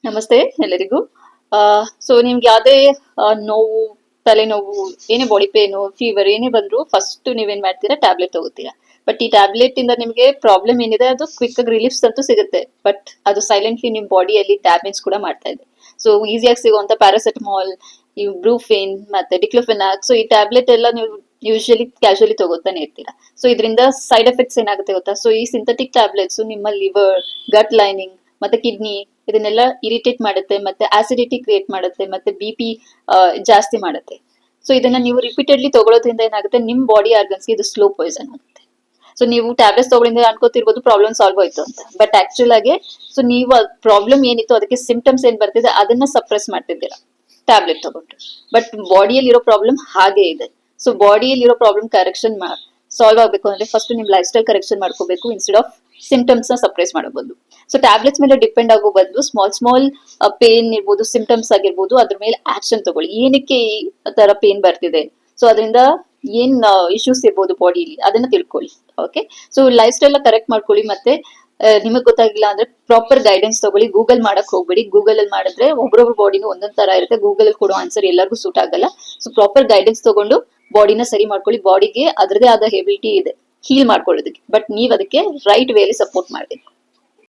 ನಮಸ್ತೆ ಎಲ್ಲರಿಗೂ. ಸೊ ನಿಮ್ಗೆ ಯಾವುದೇ ನೋವು, ತಲೆನೋವು, ಏನೇ ಬಾಡಿ ಪೇನು, ಫೀವರ್ ಏನೇ ಬಂದ್ರು ಫಸ್ಟ್ ನೀವೇನ್ ಮಾಡ್ತೀರಾ, ಟ್ಯಾಬ್ಲೆಟ್ ತಗೋತೀರಾ. ಬಟ್ ಈ ಟ್ಯಾಬ್ಲೆಟ್ ಇಂದ ನಿಮ್ಗೆ ಪ್ರಾಬ್ಲಮ್ ಏನಿದೆ ಅದು ಕ್ವಿಕ್ ಆಗಿ ರಿಲೀಫ್ಸ್ ಅಂತೂ ಸಿಗುತ್ತೆ, ಬಟ್ ಅದು ಸೈಲೆಂಟ್ಲಿ ನಿಮ್ ಬಾಡಿಯಲ್ಲಿ ಡ್ಯಾಮೇಜ್ ಕೂಡ ಮಾಡ್ತಾ ಇದೆ. ಸೊ ಈಸಿಯಾಗಿ ಸಿಗುವಂತ ಪ್ಯಾರಾಸೆಟಮಾಲ್, ಈ ಬ್ರೂಫಿನ್ ಮತ್ತೆ ಡಿಕ್ಲೋಫೆನಾಕ್, ಸೊ ಈ ಟ್ಯಾಬ್ಲೆಟ್ ಎಲ್ಲ ನೀವು ಯೂಶಲಿ ಕ್ಯಾಶುಯಲಿ ತಗೋತಾನೆ ಇರ್ತೀರಾ. ಸೊ ಇದರಿಂದ ಸೈಡ್ ಎಫೆಕ್ಟ್ಸ್ ಏನಾಗುತ್ತೆ ಗೊತ್ತಾ? ಸೊ ಈ ಸಿಂಥೆಟಿಕ್ ಟ್ಯಾಬ್ಲೆಟ್ಸ್ ನಿಮ್ಮ ಲಿವರ್, ಗಟ್ ಲೈನಿಂಗ್ ಮತ್ತೆ ಕಿಡ್ನಿ ಇದನ್ನೆಲ್ಲ ಇರಿಟೇಟ್ ಮಾಡುತ್ತೆ, ಮತ್ತೆ ಆಸಿಡಿಟಿ ಕ್ರಿಯೇಟ್ ಮಾಡುತ್ತೆ, ಮತ್ತೆ BP ಜಾಸ್ತಿ ಮಾಡುತ್ತೆ. ಸೊ ಇದನ್ನ ನೀವು ರಿಪೀಟೆಡ್ಲಿ ತಗೊಳ್ಳೋದ್ರಿಂದ ಏನಾಗುತ್ತೆ, ನಿಮ್ ಬಾಡಿ ಆರ್ಗನ್ಸ್ಗೆ ಇದು ಸ್ಲೋ ಪಾಯ್ಸನ್ ಆಗುತ್ತೆ. ಸೊ ನೀವು ಟ್ಯಾಬ್ಲೆಟ್ಸ್ ತಗೊಳ್ಳಿಂದ ಅನ್ಕೋತಿರ್ಬೋದು ಪ್ರಾಬ್ಲಮ್ ಸಾಲ್ವ್ ಆಯ್ತು ಅಂತ, ಬಟ್ ಆಕ್ಚುಲ್ ಆಗಿ ಸೊ ನೀವು ಪ್ರಾಬ್ಲಮ್ ಏನಿತ್ತು ಅದಕ್ಕೆ ಸಿಂಪ್ಟಮ್ಸ್ ಏನ್ ಬರ್ತಿದೆ ಅದನ್ನ ಸಪ್ರೆಸ್ ಮಾಡ್ತಿದ್ದೀರಾ ಟ್ಯಾಬ್ಲೆಟ್ ತಗೊಂಡು. ಬಟ್ ಬಾಡಿಯಲ್ಲಿ ಇರೋ ಪ್ರಾಬ್ಲಮ್ ಹಾಗೆ ಇದೆ. ಸೊ ಬಾಡಿಯಲ್ಲಿ ಇರೋ ಪ್ರಾಬ್ಲಮ್ ಕರೆಕ್ಷನ್ ಸಾಲ್ವ್ ಆಗ್ಬೇಕು ಅಂದ್ರೆ ಫಸ್ಟ್ ನಿಮ್ ಲೈಫ್ ಸ್ಟೈಲ್ ಕರೆಕ್ಷನ್ ಮಾಡ್ಕೋಬೇಕು, ಇನ್ಸ್ಟೆಡ್ ಆಫ್ ಸಿಂಪ್ಟಮ್ಸ್ ನ ಸಪ್ರೆಸ್ ಮಾಡಬಹುದು. ಸೊ ಟ್ಯಾಬ್ಲೆಟ್ಸ್ ಮೇಲೆ ಡಿಪೆಂಡ್ ಆಗೋ ಬದಲು ಸ್ಮಾಲ್ ಪೇನ್ ಇರ್ಬೋದು, ಸಿಂಪ್ಟಮ್ಸ್ ಆಗಿರ್ಬೋದು, ಅದ್ರ ಮೇಲೆ ಆಕ್ಷನ್ ತಗೊಳ್ಳಿ. ಏನಕ್ಕೆ ಈ ತರ ಪೇನ್ ಬರ್ತಿದೆ, ಸೊ ಅದರಿಂದ ಏನ್ ಇಶ್ಯೂಸ್ ಇರ್ಬೋದು ಬಾಡಿಲಿ ಅದನ್ನ ತಿಳ್ಕೊಳ್ಳಿ. Okay, so life style correct ಮಾಡ್ಕೊಳ್ಳಿ. ಮತ್ತೆ ನಿಮಗ್ ಗೊತ್ತಾಗಿಲ್ಲ ಅಂದ್ರೆ ಪ್ರಾಪರ್ ಗೈಡೆನ್ಸ್ ತಗೊಳ್ಳಿ. ಗೂಗಲ್ ಮಾಡಕ್ ಹೋಗ್ಬೇಡಿ. ಗೂಗಲ್ ಅಲ್ಲಿ ಮಾಡಿದ್ರೆ ಒಬ್ಬೊಬ್ರು ಬಾಡಿನೂ ಒಂದೊಂದ್ ತರ ಇರುತ್ತೆ. ಗೂಗಲ್ ಅಲ್ಲಿ ಕೊಡೋ ಆನ್ಸರ್ ಎಲ್ಲರಿಗೂ ಸೂಟ್ ಆಗಲ್ಲ. ಸೊ ಪ್ರಾಪರ್ ಗೈಡೆನ್ಸ್ ತಗೊಂಡು ಬಾಡಿನ ಸರಿ ಮಾಡ್ಕೊಳ್ಳಿ. ಬಾಡಿಗೆ ಅದರದೇ ಆದ ಎಬಿಲಿಟಿ ಇದೆ ಹೀಲ್ ಮಾಡ್ಕೊಳ್ಳೋದಕ್ಕೆ, ಬಟ್ ನೀವ್ ಅದಕ್ಕೆ ರೈಟ್ ವೇಲಿ ಸಪೋರ್ಟ್ ಮಾಡ್ಬೇಕು.